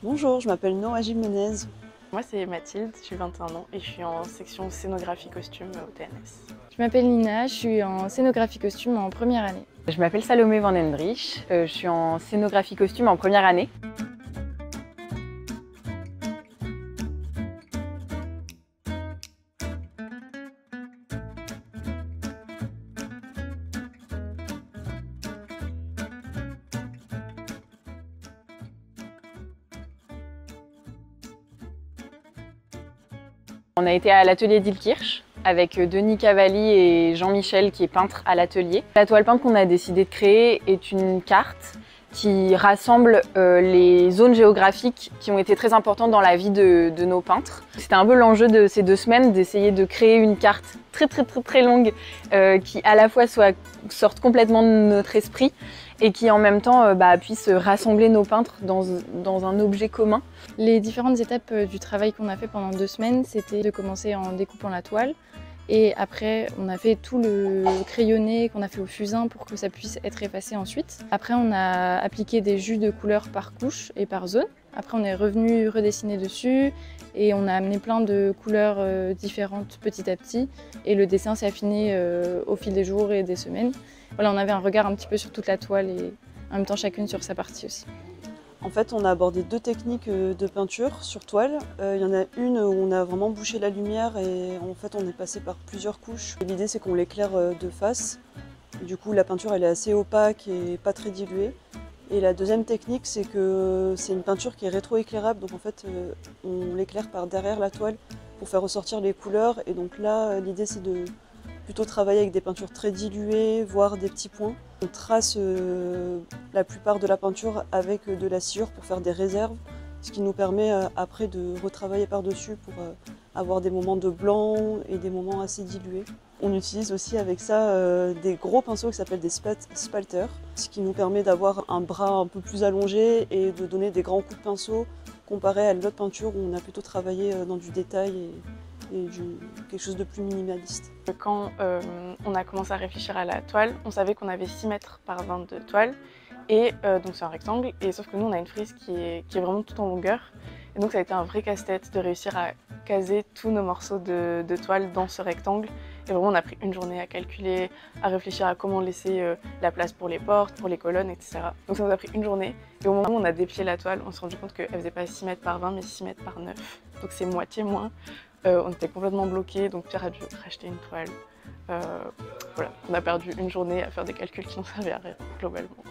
Bonjour, je m'appelle Noa Jiménez. Moi c'est Mathilde, j'ai 21 ans et je suis en section scénographie costume au TNS. Je m'appelle Nina, je suis en scénographie costume en première année. Je m'appelle Salomé Van Hendrich, je suis en scénographie costume en première année. On a été à l'atelier d'Ilkirch avec Denis Cavalli et Jean-Michel qui est peintre à l'atelier. La toile peinte qu'on a décidé de créer est une carte qui rassemble les zones géographiques qui ont été très importantes dans la vie de nos peintres. C'était un peu l'enjeu de ces 2 semaines, d'essayer de créer une carte très longue qui à la fois sorte complètement de notre esprit et qui en même temps puisse rassembler nos peintres dans un objet commun. Les différentes étapes du travail qu'on a fait pendant 2 semaines, c'était de commencer en découpant la toile. Et après, on a fait tout le crayonné qu'on a fait au fusain pour que ça puisse être effacé ensuite. Après, on a appliqué des jus de couleurs par couche et par zone. Après, on est revenu redessiner dessus et on a amené plein de couleurs différentes petit à petit. Et le dessin s'est affiné au fil des jours et des semaines. Voilà, on avait un regard un petit peu sur toute la toile et en même temps chacune sur sa partie aussi. En fait, on a abordé 2 techniques de peinture sur toile. Il y en a une où on a vraiment bouché la lumière et en fait on est passé par plusieurs couches. L'idée c'est qu'on l'éclaire de face. Du coup la peinture elle est assez opaque et pas très diluée. Et la deuxième technique c'est que c'est une peinture qui est rétro-éclairable, donc en fait on l'éclaire par derrière la toile pour faire ressortir les couleurs. Et donc là l'idée c'est de plutôt travailler avec des peintures très diluées, voire des petits points. On trace la plupart de la peinture avec de la sciure pour faire des réserves, ce qui nous permet après de retravailler par-dessus pour avoir des moments de blanc et des moments assez dilués. On utilise aussi avec ça des gros pinceaux qui s'appellent des spalters, ce qui nous permet d'avoir un bras un peu plus allongé et de donner des grands coups de pinceau comparé à l'autre peinture où on a plutôt travaillé dans du détail et quelque chose de plus minimaliste. Quand on a commencé à réfléchir à la toile, on savait qu'on avait 6 mètres par 20 de toile, et donc c'est un rectangle, et sauf que nous on a une frise qui est vraiment tout en longueur, et donc ça a été un vrai casse-tête de réussir à caser tous nos morceaux de toile dans ce rectangle, et vraiment on a pris une journée à calculer, à réfléchir à comment laisser la place pour les portes, pour les colonnes, etc. Donc ça nous a pris une journée, et au moment où on a déplié la toile, on s'est rendu compte qu'elle faisait pas 6 mètres par 20 mais 6 mètres par 9, donc c'est moitié moins. On était complètement bloqués, donc Pierre a dû racheter une toile. Voilà, on a perdu une journée à faire des calculs qui n'en servaient à rien, globalement.